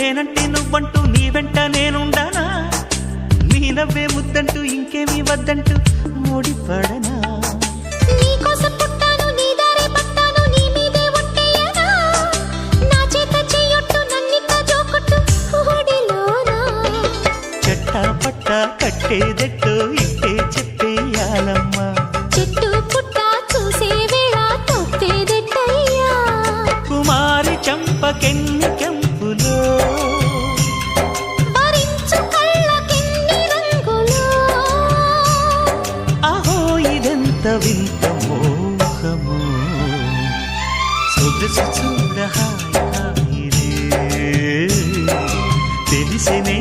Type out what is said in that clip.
నేనంటే నువ్వంటూ నీ వెంట నేనుండానా నీ నవ్వే ముద్దంటూ ఇంకేమీ వద్దంటూ ముడిపడనా నీకోసం పుట్టాను నీ దారే పట్టాను నీ మీదే ఒట్టేయనా నా చేత చెయ్యొట్టు నన్నిక జోకొట్టు ఓడిలోనా చట్టా పట్టా కట్టేదెట్టో ఇట్టే చెప్పేయాలమ్మా చెట్టు పుట్ట చూసే వేళ తప్పేదెట్టయ్యా కుమారి చంపకెన్ని కెంపులో భరించు కళ్ళకెన్ని రంగులో అహో ఇదెంత వింత మోహము సొగసు చూడ హాయి హాయిరే తెలిసినే